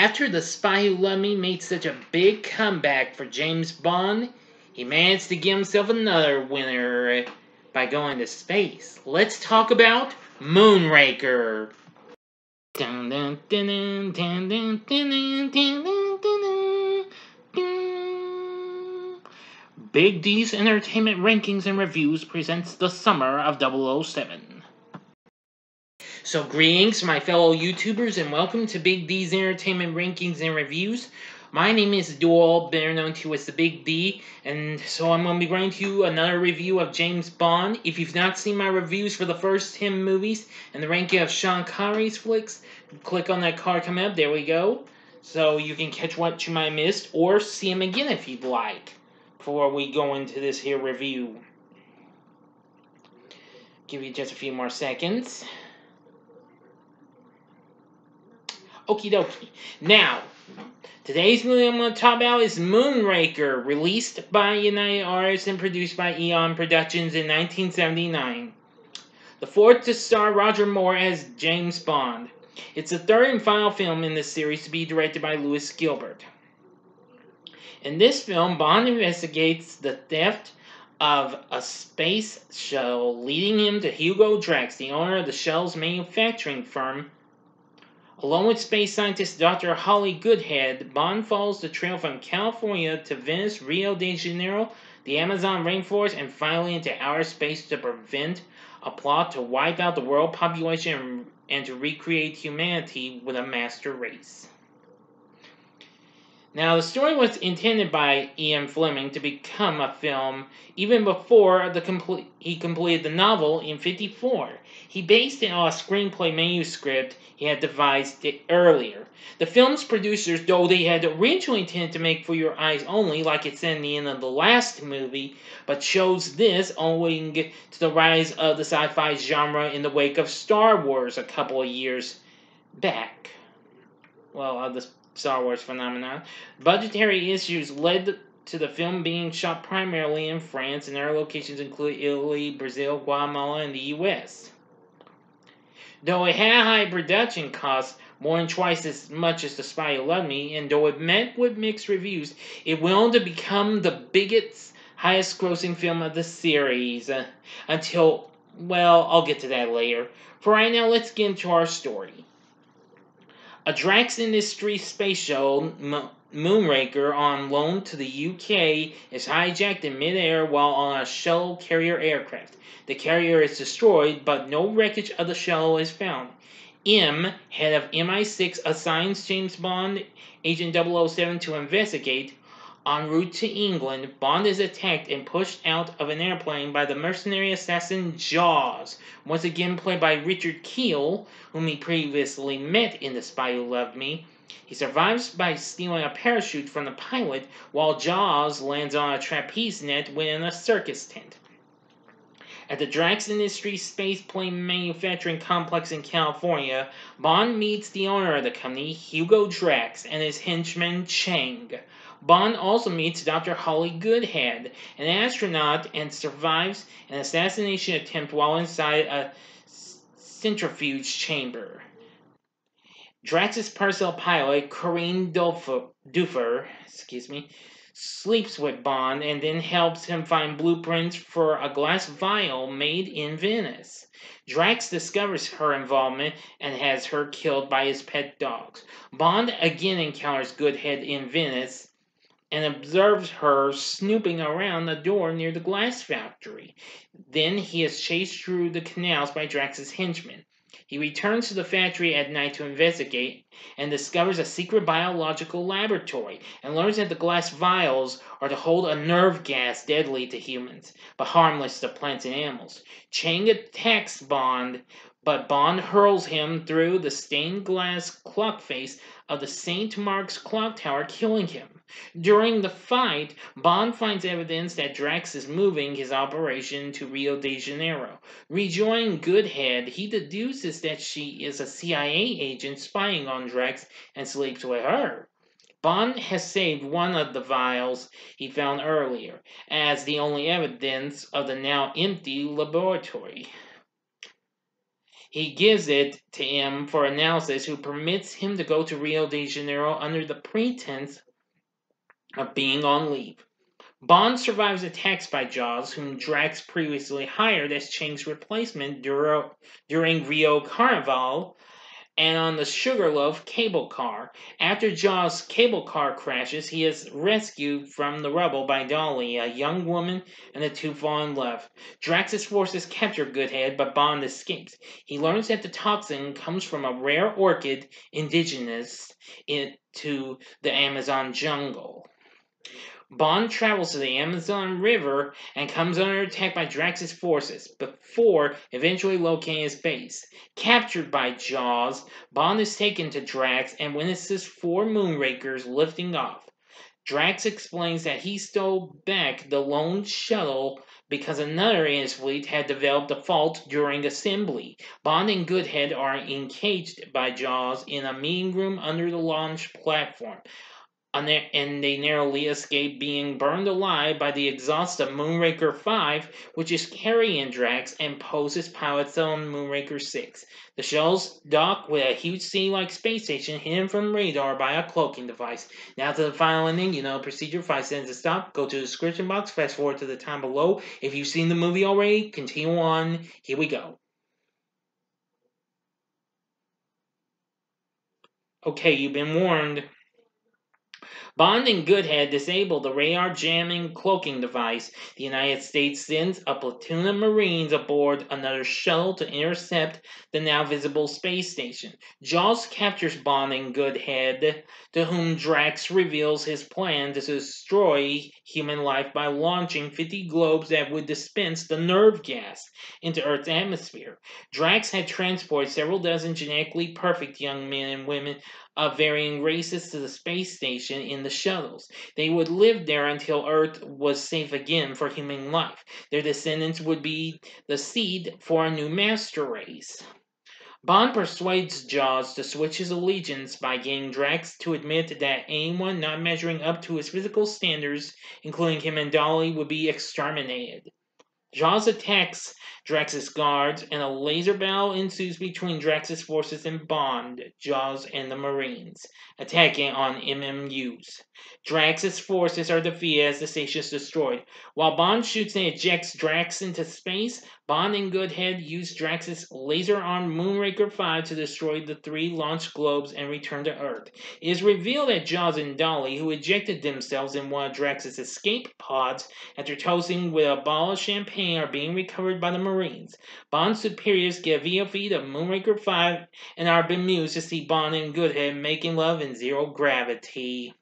After The Spy Who Loved Me made such a big comeback for James Bond, he managed to give himself another winner by going to space. Let's talk about Moonraker. Big D's Entertainment Rankings and Reviews presents the summer of 007. So greetings, my fellow YouTubers, and welcome to Big D's Entertainment Rankings and Reviews. My name is Dual, better known to as the Big D, and so I'm going to be bringing to you another review of James Bond. If you've not seen my reviews for the first 10 movies and the ranking of Sean Connery's flicks, click on that card coming up, there we go. So you can catch what you might have missed, or see them again if you'd like, before we go into this here review. Give you just a few more seconds. Okie dokie. Now, today's movie I'm going to talk about is Moonraker, released by United Artists and produced by Eon Productions in 1979. The fourth to star Roger Moore as James Bond. It's the third and final film in this series to be directed by Louis Gilbert. In this film, Bond investigates the theft of a space shuttle, leading him to Hugo Drax, the owner of the shuttle's manufacturing firm. Along with space scientist Dr. Holly Goodhead, Bond follows the trail from California to Venice, Rio de Janeiro, the Amazon rainforest, and finally into outer space to prevent a plot to wipe out the world population and to recreate humanity with a master race. Now, the story was intended by Ian Fleming to become a film even before he completed the novel in '54. He based it on a screenplay manuscript he had devised earlier. The film's producers, though they had originally intended to make For Your Eyes Only, like it said in the end of the last movie, but chose this owing to the rise of the sci-fi genre in the wake of Star Wars a couple of years back. Well, of the Star Wars phenomenon. Budgetary issues led to the film being shot primarily in France, and other locations include Italy, Brazil, Guatemala, and the US. Though it had high production costs, more than twice as much as The Spy Who Loved Me, and though it met with mixed reviews, it went on to become the biggest, highest grossing film of the series. Until, well, I'll get to that later. For right now, let's get into our story. A Drax Industries space shuttle, Moonraker, on loan to the UK, is hijacked in midair while on a shuttle carrier aircraft. The carrier is destroyed, but no wreckage of the shuttle is found. M, head of MI6, assigns James Bond, Agent 007, to investigate. En route to England, Bond is attacked and pushed out of an airplane by the mercenary assassin Jaws, once again played by Richard Kiel, whom he previously met in The Spy Who Loved Me. He survives by stealing a parachute from the pilot, while Jaws lands on a trapeze net within a circus tent. At the Drax Industries spaceplane manufacturing complex in California, Bond meets the owner of the company, Hugo Drax, and his henchman Chang. Bond also meets Dr. Holly Goodhead, an astronaut, and survives an assassination attempt while inside a centrifuge chamber. Drax's personal pilot, Corinne Duffer, sleeps with Bond and then helps him find blueprints for a glass vial made in Venice. Drax discovers her involvement and has her killed by his pet dogs. Bond again encounters Goodhead in Venice and observes her snooping around the door near the glass factory. Then he is chased through the canals by Drax's henchmen. He returns to the factory at night to investigate and discovers a secret biological laboratory and learns that the glass vials are to hold a nerve gas deadly to humans, but harmless to plants and animals. Chang attacks Bond, but Bond hurls him through the stained glass clock face of the St. Mark's clock tower, killing him. During the fight, Bond finds evidence that Drax is moving his operation to Rio de Janeiro. Rejoining Goodhead, he deduces that she is a CIA agent spying on Drax and sleeps with her. Bond has saved one of the vials he found earlier, as the only evidence of the now empty laboratory. He gives it to M for analysis, who permits him to go to Rio de Janeiro under the pretense of being on leave. Bond survives attacks by Jaws, whom Drax previously hired as Chang's replacement during Rio Carnival, and on the Sugarloaf cable car. After Jaws' cable car crashes, he is rescued from the rubble by Dolly, a young woman, and the two fall in love. Drax's forces capture Goodhead, but Bond escapes. He learns that the toxin comes from a rare orchid indigenous to the Amazon jungle. Bond travels to the Amazon River and comes under attack by Drax's forces before eventually locating his base. Captured by Jaws, Bond is taken to Drax and witnesses 4 Moonrakers lifting off. Drax explains that he stole back the lone shuttle because another in his fleet had developed a fault during assembly. Bond and Goodhead are encaged by Jaws in a meeting room under the launch platform, and they narrowly escape being burned alive by the exhaust of Moonraker 5, which is carrying Drax and poses pilots on Moonraker 6. The shells dock with a huge city-like space station hidden from radar by a cloaking device. Now to the final ending, procedure 5 seconds to stop. Go to the description box, fast forward to the time below. If you've seen the movie already, continue on. Here we go. Okay, you've been warned. Bond and Goodhead disable the radar jamming cloaking device. The United States sends a platoon of Marines aboard another shuttle to intercept the now visible space station. Jaws captures Bond and Goodhead, to whom Drax reveals his plan to destroy human life by launching 50 globes that would dispense the nerve gas into Earth's atmosphere. Drax had transported several dozen genetically perfect young men and women of varying races to the space station in the shuttles. They would live there until Earth was safe again for human life. Their descendants would be the seed for a new master race. Bond persuades Jaws to switch his allegiance by getting Drax to admit that anyone not measuring up to his physical standards, including him and Dolly, would be exterminated. Jaws attacks Drax's guards, and a laser battle ensues between Drax's forces and Bond, Jaws, and the Marines, attacking on MMUs. Drax's forces are defeated as the station is destroyed. While Bond shoots and ejects Drax into space, Bond and Goodhead use Drax's laser-armed Moonraker 5 to destroy the 3 launched globes and return to Earth. It is revealed that Jaws and Dolly, who ejected themselves in one of Drax's escape pods after toasting with a bottle of champagne, are being recovered by the Marines. Bond's superiors get a video feed of Moonraker 5 and are bemused to see Bond and Goodhead making love in zero gravity.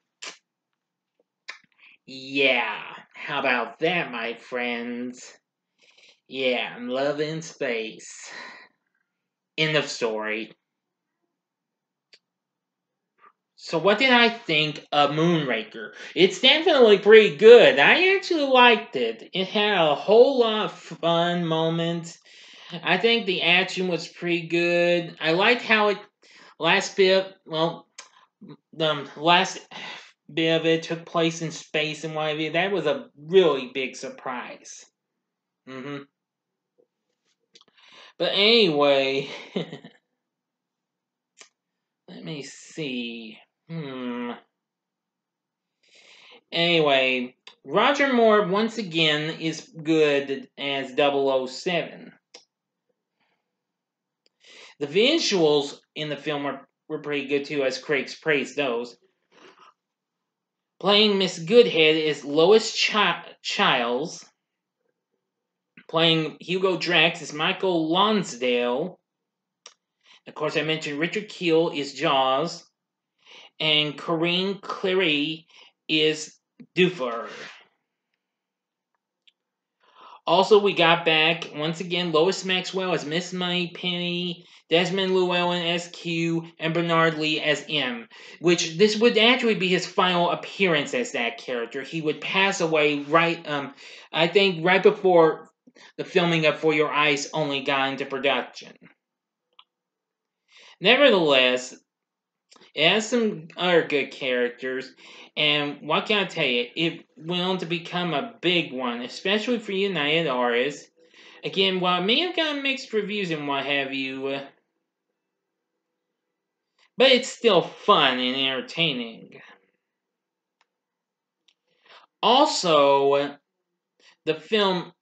Yeah, how about that, my friends? Yeah, love in space. End of story. So what did I think of Moonraker? It's definitely pretty good. I actually liked it. It had a whole lot of fun moments. I think the action was pretty good. I liked how the last bit of it took place in space and what have you. That was a really big surprise. But anyway, let me see. Anyway, Roger Moore once again is good as 007. The visuals in the film were pretty good too, as critics praised those. Playing Miss Goodhead is Lois Chiles. Playing Hugo Drax is Michael Lonsdale. Of course, I mentioned Richard Kiel is Jaws. And Corinne Clery is Duffer. Also, we got back, once again, Lois Maxwell as Miss Moneypenny, Desmond Llewellyn as Q, and Bernard Lee as M. Which, this would actually be his final appearance as that character. He would pass away I think right before the filming of For Your Eyes Only got into production. Nevertheless, it has some other good characters, and what can I tell you? It went on to become a big one, especially for United Artists. Again, while it may have gotten mixed reviews and what have you, but it's still fun and entertaining. Also, the film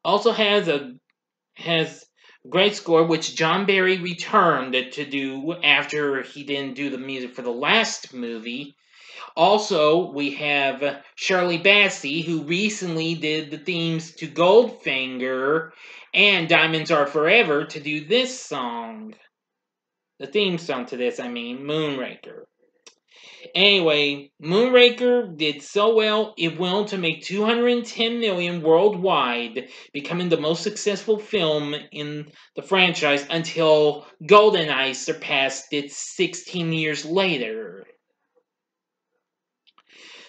also has great score, which John Barry returned to do after he didn't do the music for the last movie. Also, we have Shirley Bassey, who recently did the themes to Goldfinger and Diamonds Are Forever, to do this song. The theme song to this, Moonraker. Anyway, Moonraker did so well, it went on to make $210 million worldwide, becoming the most successful film in the franchise until GoldenEye surpassed it 16 years later.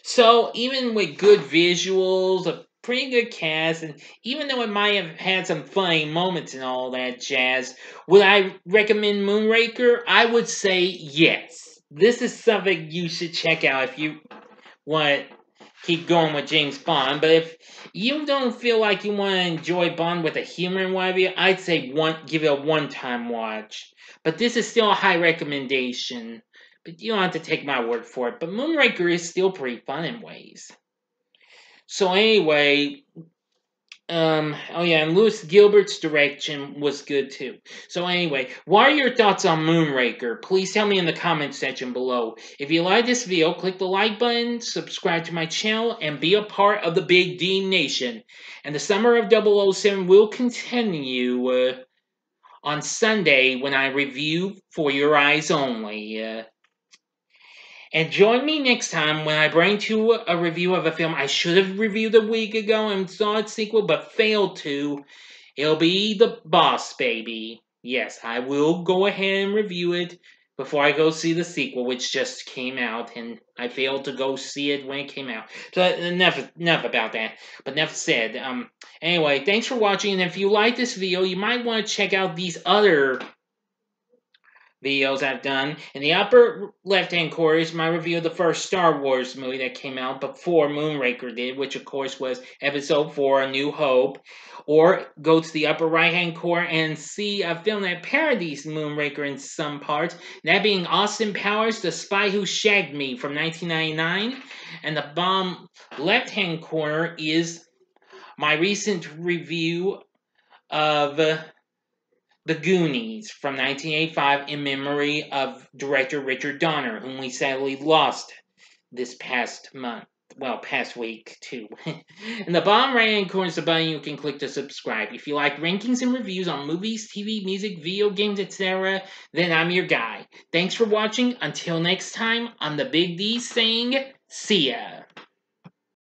So, even with good visuals, a pretty good cast, and even though it might have had some funny moments and all that jazz, would I recommend Moonraker? I would say yes. This is something you should check out if you want to keep going with James Bond. But if you don't feel like you want to enjoy Bond with a humor and what have you, I'd say give it a one-time watch. But this is still a high recommendation. But you don't have to take my word for it. But Moonraker is still pretty fun in ways. So anyway, oh yeah, and Louis Gilbert's direction was good too. So anyway, what are your thoughts on Moonraker? Please tell me in the comment section below. If you like this video, click the like button, subscribe to my channel, and be a part of the Big D Nation. And the summer of 007 will continue on Sunday when I review For Your Eyes Only. And join me next time when I bring to a review of a film I should have reviewed a week ago and saw its sequel but failed to. It'll be The Boss Baby. Yes, I will go ahead and review it before I go see the sequel, which just came out, and I failed to go see it when it came out. So enough about that. But enough said. Anyway, thanks for watching, and if you like this video, you might want to check out these other videos I've done. In the upper left-hand corner is my review of the first Star Wars movie that came out before Moonraker did, which of course was Episode 4, A New Hope. Or go to the upper right-hand corner and see a film that parodies Moonraker in some parts, that being Austin Powers, The Spy Who Shagged Me from 1999. And the bottom left-hand corner is my recent review of The Goonies from 1985 in memory of director Richard Donner, whom we sadly lost this past month. Well, past week, too. In the bottom right-hand corner is the button you can click to subscribe. If you like rankings and reviews on movies, TV, music, video games, etc., then I'm your guy. Thanks for watching. Until next time, I'm the Big D saying, see ya.